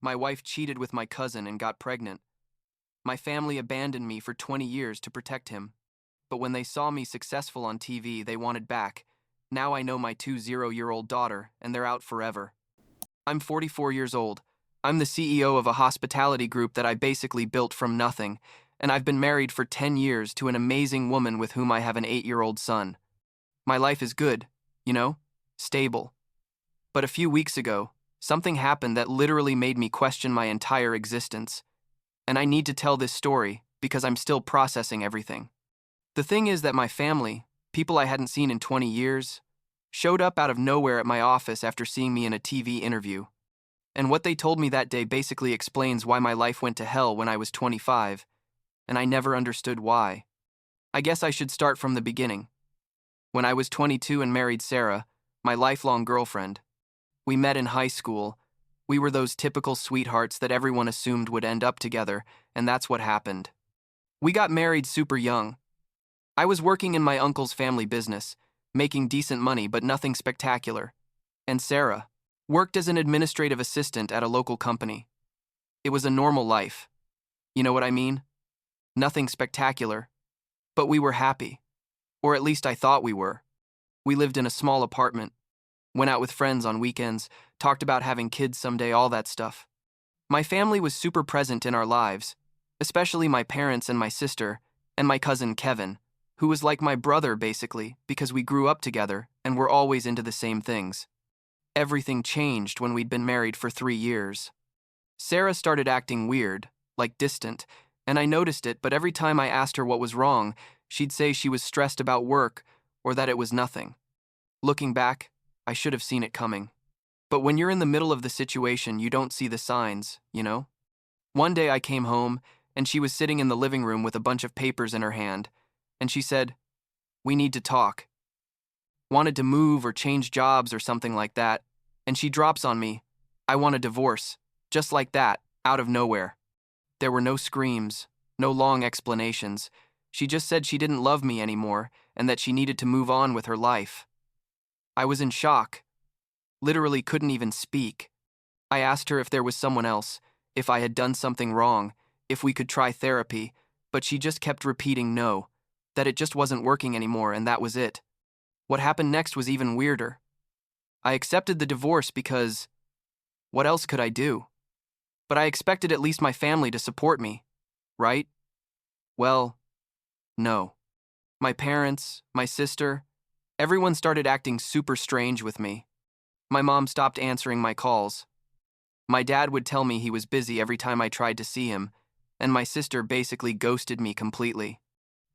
My wife cheated with my cousin and got pregnant. My family abandoned me for 20 years to protect him. But when they saw me successful on TV, they wanted back. Now I know my 20-year-old daughter, and they're out forever. I'm 44 years old. I'm the CEO of a hospitality group that I basically built from nothing, and I've been married for 10 years to an amazing woman with whom I have an 8-year-old son. My life is good, stable. But a few weeks ago, something happened that literally made me question my entire existence. And I need to tell this story because I'm still processing everything. The thing is that my family, people I hadn't seen in 20 years, showed up out of nowhere at my office after seeing me in a TV interview. And what they told me that day basically explains why my life went to hell when I was 25, and I never understood why. I guess I should start from the beginning. When I was 22 and married Sarah, my lifelong girlfriend, we met in high school. We were those typical sweethearts that everyone assumed would end up together, and that's what happened. We got married super young. I was working in my uncle's family business, making decent money but nothing spectacular. And Sarah worked as an administrative assistant at a local company. It was a normal life. You know what I mean? Nothing spectacular. But we were happy. Or at least I thought we were. We lived in a small apartment, went out with friends on weekends, talked about having kids someday, all that stuff. My family was super present in our lives, especially my parents and my sister, and my cousin Kevin, who was like my brother basically because we grew up together and were always into the same things. Everything changed when we'd been married for 3 years. Sarah started acting weird, like distant, and I noticed it, but every time I asked her what was wrong, she'd say she was stressed about work or that it was nothing. Looking back, I should have seen it coming. But when you're in the middle of the situation, you don't see the signs, One day I came home, and she was sitting in the living room with a bunch of papers in her hand, and she said, "We need to talk." Wanted to move or change jobs or something like that, and she drops on me, "I want a divorce," just like that, out of nowhere. There were no screams, no long explanations. She just said she didn't love me anymore and that she needed to move on with her life. I was in shock, literally couldn't even speak. I asked her if there was someone else, if I had done something wrong, if we could try therapy, but she just kept repeating no, that it just wasn't working anymore and that was it. What happened next was even weirder. I accepted the divorce because what else could I do? But I expected at least my family to support me, right? Well, no. My parents, my sister, everyone started acting super strange with me. My mom stopped answering my calls. My dad would tell me he was busy every time I tried to see him, and my sister basically ghosted me completely.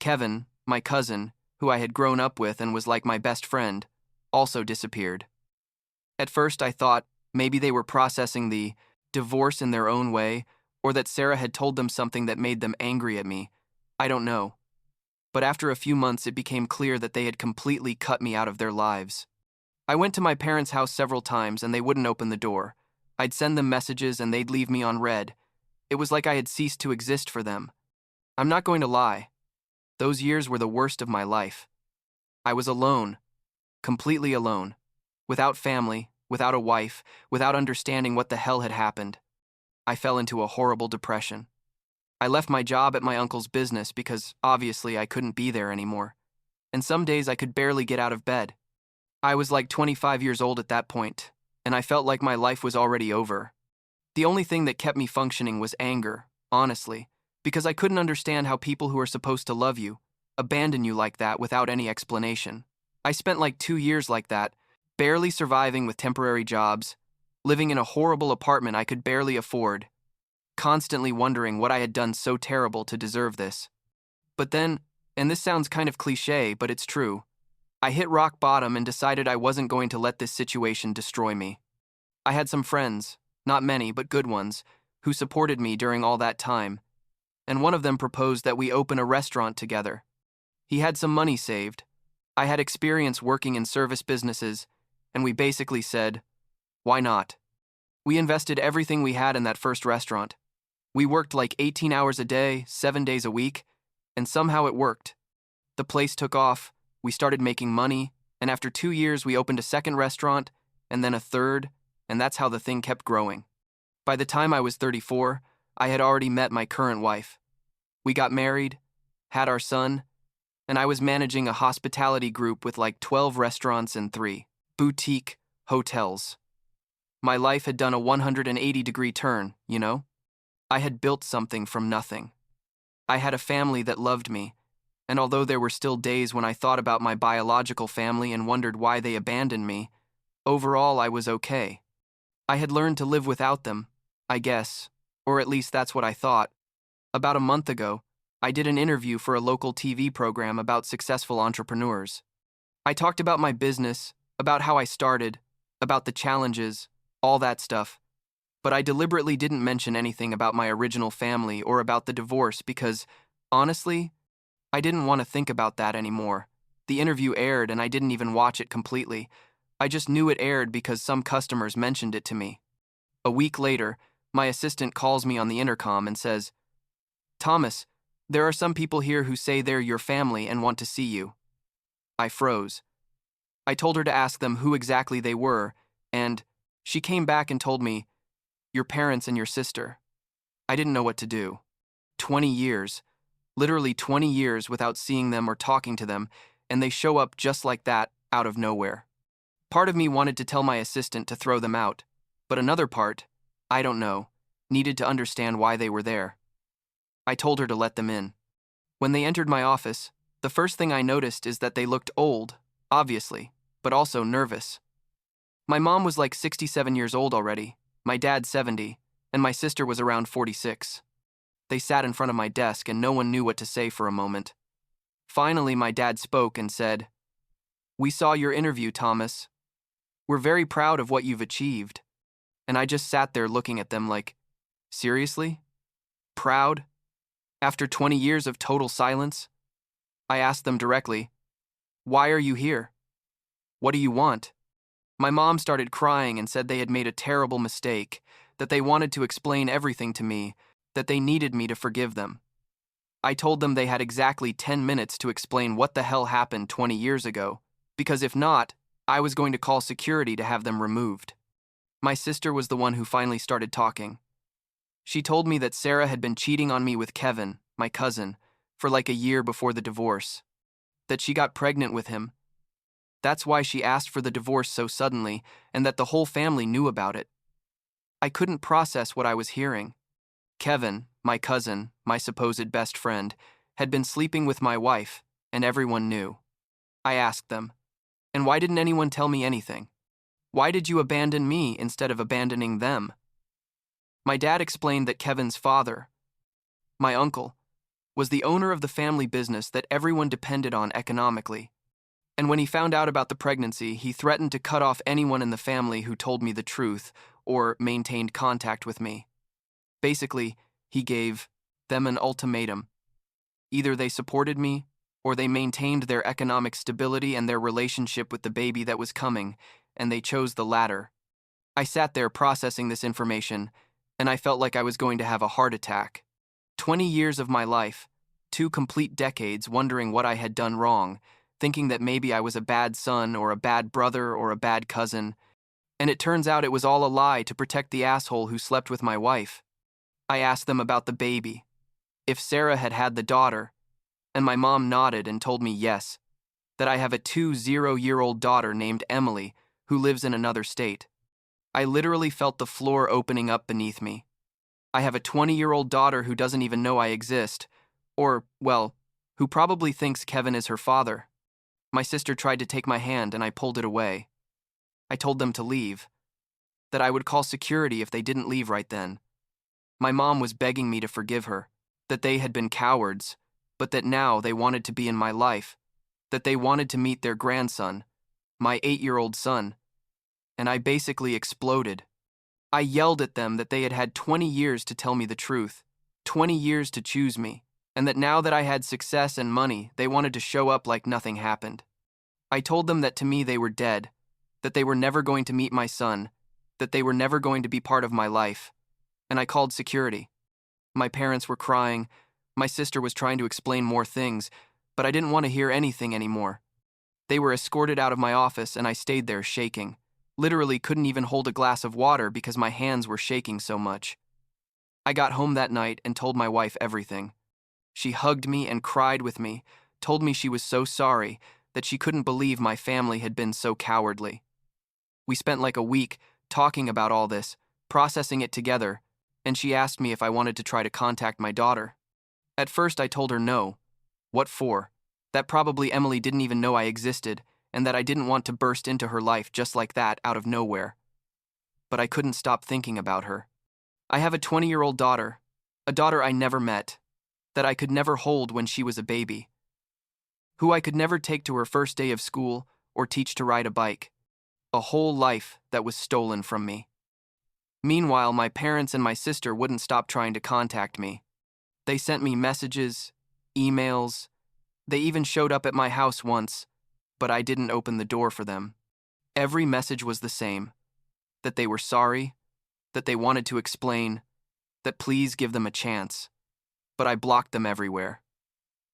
Kevin, my cousin, who I had grown up with and was like my best friend, also disappeared. At first I thought maybe they were processing the divorce in their own way, or that Sarah had told them something that made them angry at me. I don't know. But after a few months, it became clear that they had completely cut me out of their lives. I went to my parents' house several times and they wouldn't open the door. I'd send them messages and they'd leave me on read. It was like I had ceased to exist for them. I'm not going to lie. Those years were the worst of my life. I was alone, completely alone, without family, without a wife, without understanding what the hell had happened. I fell into a horrible depression. I left my job at my uncle's business because obviously I couldn't be there anymore. And some days I could barely get out of bed. I was like 25 years old at that point, and I felt like my life was already over. The only thing that kept me functioning was anger, honestly, because I couldn't understand how people who are supposed to love you abandon you like that without any explanation. I spent like 2 years like that, barely surviving with temporary jobs, living in a horrible apartment I could barely afford, constantly wondering what I had done so terrible to deserve this. But then, and this sounds kind of cliche, but it's true, I hit rock bottom and decided I wasn't going to let this situation destroy me. I had some friends, not many, but good ones, who supported me during all that time, and one of them proposed that we open a restaurant together. He had some money saved. I had experience working in service businesses, and we basically said, why not? We invested everything we had in that first restaurant. We worked like 18 hours a day, 7 days a week, and somehow it worked. The place took off, we started making money, and after 2 years we opened a second restaurant, and then a third, and that's how the thing kept growing. By the time I was 34, I had already met my current wife. We got married, had our son, and I was managing a hospitality group with like 12 restaurants and 3 boutique hotels. My life had done a 180-degree turn, you know? I had built something from nothing. I had a family that loved me, and although there were still days when I thought about my biological family and wondered why they abandoned me, overall I was okay. I had learned to live without them, I guess, or at least that's what I thought. About a month ago, I did an interview for a local TV program about successful entrepreneurs. I talked about my business, about how I started, about the challenges, all that stuff, but I deliberately didn't mention anything about my original family or about the divorce because, honestly, I didn't want to think about that anymore. The interview aired and I didn't even watch it completely. I just knew it aired because some customers mentioned it to me. A week later, my assistant calls me on the intercom and says, "Thomas, there are some people here who say they're your family and want to see you." I froze. I told her to ask them who exactly they were, and she came back and told me, "Your parents and your sister." I didn't know what to do. 20 years, literally 20 years without seeing them or talking to them, and they show up just like that, out of nowhere. Part of me wanted to tell my assistant to throw them out, but another part, I don't know, needed to understand why they were there. I told her to let them in. When they entered my office, the first thing I noticed is that they looked old, obviously, but also nervous. My mom was like 67 years old already, my dad 70, and my sister was around 46. They sat in front of my desk and no one knew what to say for a moment. Finally, my dad spoke and said, "We saw your interview, Thomas. We're very proud of what you've achieved." And I just sat there looking at them like, seriously? Proud? After 20 years of total silence? I asked them directly, "Why are you here? What do you want?" My mom started crying and said they had made a terrible mistake, that they wanted to explain everything to me, that they needed me to forgive them. I told them they had exactly 10 minutes to explain what the hell happened 20 years ago, because if not, I was going to call security to have them removed. My sister was the one who finally started talking. She told me that Sarah had been cheating on me with Kevin, my cousin, for like a year before the divorce. That she got pregnant with him. That's why she asked for the divorce so suddenly, and that the whole family knew about it. I couldn't process what I was hearing. Kevin, my cousin, my supposed best friend, had been sleeping with my wife, and everyone knew. I asked them, "And why didn't anyone tell me anything? Why did you abandon me instead of abandoning them?" My dad explained that Kevin's father, my uncle, was the owner of the family business that everyone depended on economically. And when he found out about the pregnancy, he threatened to cut off anyone in the family who told me the truth or maintained contact with me. Basically, he gave them an ultimatum. Either they supported me, or they maintained their economic stability and their relationship with the baby that was coming, and they chose the latter. I sat there processing this information, and I felt like I was going to have a heart attack. 20 years of my life, 2 complete decades wondering what I had done wrong, thinking that maybe I was a bad son or a bad brother or a bad cousin, and it turns out it was all a lie to protect the asshole who slept with my wife. I asked them about the baby, if Sarah had had the daughter, and my mom nodded and told me yes, that I have a 20-year-old daughter named Emily who lives in another state. I literally felt the floor opening up beneath me. I have a 20-year-old daughter who doesn't even know I exist, or, well, who probably thinks Kevin is her father. My sister tried to take my hand and I pulled it away. I told them to leave, that I would call security if they didn't leave right then. My mom was begging me to forgive her, that they had been cowards, but that now they wanted to be in my life, that they wanted to meet their grandson, my 8-year-old son, and I basically exploded. I yelled at them that they had had 20 years to tell me the truth, 20 years to choose me, and that now that I had success and money, they wanted to show up like nothing happened. I told them that to me they were dead, that they were never going to meet my son, that they were never going to be part of my life, and I called security. My parents were crying, my sister was trying to explain more things, but I didn't want to hear anything anymore. They were escorted out of my office and I stayed there shaking. Literally couldn't even hold a glass of water because my hands were shaking so much. I got home that night and told my wife everything. She hugged me and cried with me, told me she was so sorry, that she couldn't believe my family had been so cowardly. We spent like a week talking about all this, processing it together, and she asked me if I wanted to try to contact my daughter. At first I told her no. What for? That probably Emily didn't even know I existed, and that I didn't want to burst into her life just like that out of nowhere. But I couldn't stop thinking about her. I have a 20-year-old daughter, a daughter I never met, that I could never hold when she was a baby, who I could never take to her first day of school or teach to ride a bike. A whole life that was stolen from me. Meanwhile, my parents and my sister wouldn't stop trying to contact me. They sent me messages, emails. They even showed up at my house once, but I didn't open the door for them. Every message was the same: that they were sorry, that they wanted to explain, that please give them a chance. But I blocked them everywhere.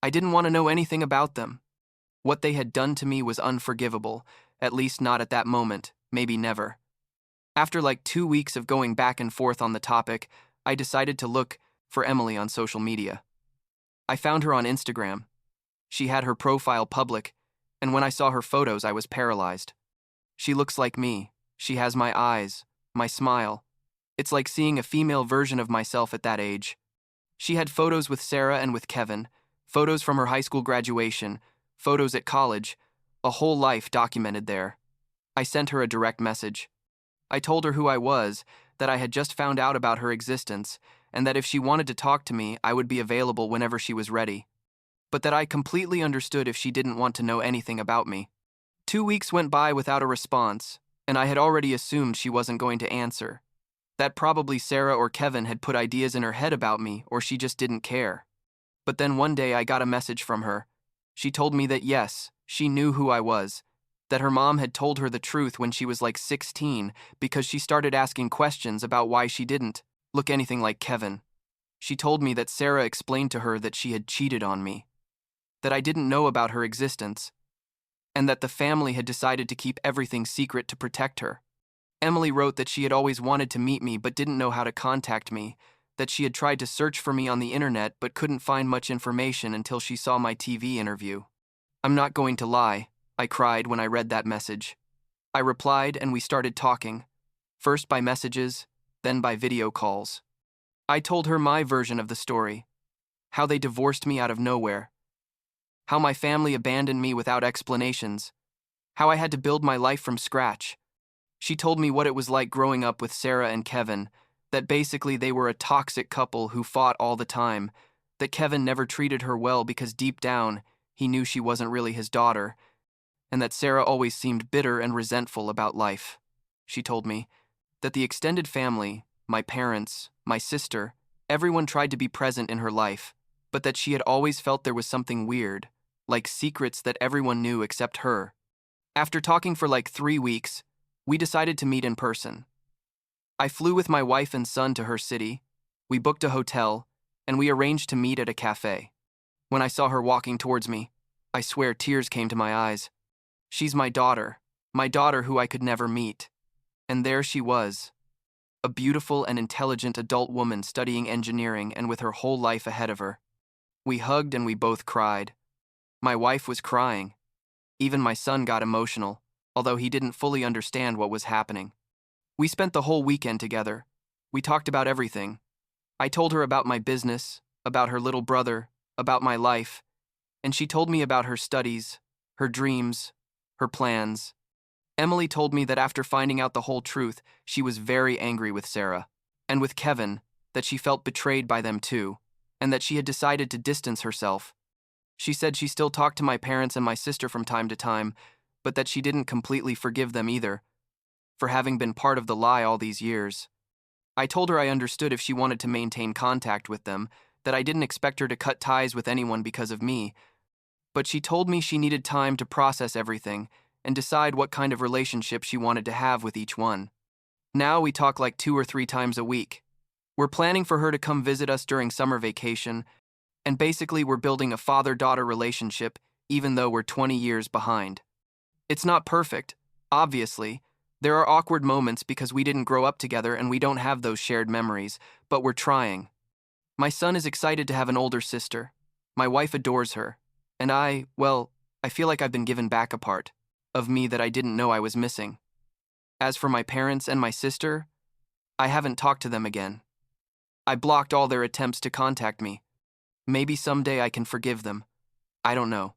I didn't want to know anything about them. What they had done to me was unforgivable, at least not at that moment, maybe never. After like 2 weeks of going back and forth on the topic, I decided to look for Emily on social media. I found her on Instagram. She had her profile public, and when I saw her photos, I was paralyzed. She looks like me. She has my eyes, my smile. It's like seeing a female version of myself at that age. She had photos with Sarah and with Kevin, photos from her high school graduation, photos at college, a whole life documented there. I sent her a direct message. I told her who I was, that I had just found out about her existence, and that if she wanted to talk to me, I would be available whenever she was ready. But that I completely understood if she didn't want to know anything about me. 2 weeks went by without a response, and I had already assumed she wasn't going to answer. That probably Sarah or Kevin had put ideas in her head about me, or she just didn't care. But then one day I got a message from her. She told me that yes, she knew who I was, that her mom had told her the truth when she was like 16 because she started asking questions about why she didn't look anything like Kevin. She told me that Sarah explained to her that she had cheated on me, that I didn't know about her existence, and that the family had decided to keep everything secret to protect her. Emily wrote that she had always wanted to meet me but didn't know how to contact me, that she had tried to search for me on the internet but couldn't find much information until she saw my TV interview. I'm not going to lie, I cried when I read that message. I replied and we started talking, first by messages, then by video calls. I told her my version of the story, how they divorced me out of nowhere, how my family abandoned me without explanations, how I had to build my life from scratch. She told me what it was like growing up with Sarah and Kevin, that basically they were a toxic couple who fought all the time, that Kevin never treated her well because deep down, he knew she wasn't really his daughter, and that Sarah always seemed bitter and resentful about life. She told me that the extended family, my parents, my sister, everyone tried to be present in her life, but that she had always felt there was something weird, like secrets that everyone knew except her. After talking for like 3 weeks, we decided to meet in person. I flew with my wife and son to her city, we booked a hotel, and we arranged to meet at a cafe. When I saw her walking towards me, I swear tears came to my eyes. She's my daughter who I could never meet. And there she was, a beautiful and intelligent adult woman studying engineering and with her whole life ahead of her. We hugged and we both cried. My wife was crying. Even my son got emotional, although he didn't fully understand what was happening. We spent the whole weekend together. We talked about everything. I told her about my business, about her little brother, about my life, and she told me about her studies, her dreams, her plans. Emily told me that after finding out the whole truth, she was very angry with Sarah, and with Kevin, that she felt betrayed by them too, and that she had decided to distance herself. She said she still talked to my parents and my sister from time to time, but that she didn't completely forgive them either, for having been part of the lie all these years. I told her I understood if she wanted to maintain contact with them, that I didn't expect her to cut ties with anyone because of me, but she told me she needed time to process everything and decide what kind of relationship she wanted to have with each one. Now we talk like 2 or 3 times a week. We're planning for her to come visit us during summer vacation, and basically we're building a father-daughter relationship even though we're 20 years behind. It's not perfect, obviously, There are awkward moments because we didn't grow up together and we don't have those shared memories, but we're trying. My son is excited to have an older sister. My wife adores her. And I feel like I've been given back a part of me that I didn't know I was missing. As for my parents and my sister, I haven't talked to them again. I blocked all their attempts to contact me. Maybe someday I can forgive them. I don't know.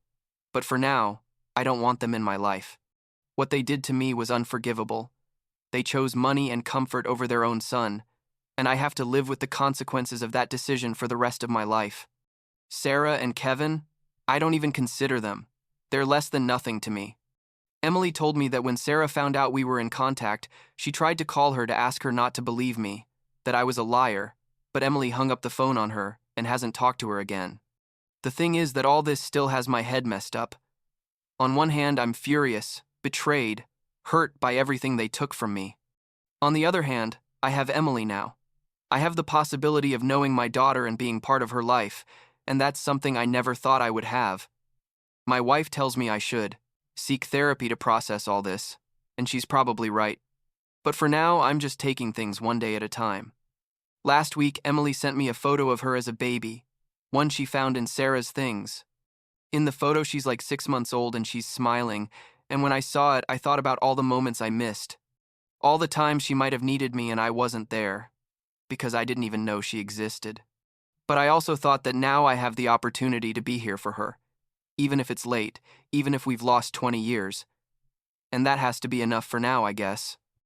But for now, I don't want them in my life. What they did to me was unforgivable. They chose money and comfort over their own son, and I have to live with the consequences of that decision for the rest of my life. Sarah and Kevin, I don't even consider them. They're less than nothing to me. Emily told me that when Sarah found out we were in contact, she tried to call her to ask her not to believe me, that I was a liar, but Emily hung up the phone on her and hasn't talked to her again. The thing is that all this still has my head messed up. On one hand, I'm furious, betrayed, hurt by everything they took from me. On the other hand, I have Emily now. I have the possibility of knowing my daughter and being part of her life, and that's something I never thought I would have. My wife tells me I should seek therapy to process all this, and she's probably right. But for now, I'm just taking things one day at a time. Last week, Emily sent me a photo of her as a baby, one she found in Sarah's things. In the photo, she's like 6 months old and she's smiling, and when I saw it, I thought about all the moments I missed. All the times she might have needed me and I wasn't there, because I didn't even know she existed. But I also thought that now I have the opportunity to be here for her, even if it's late, even if we've lost 20 years. And that has to be enough for now, I guess.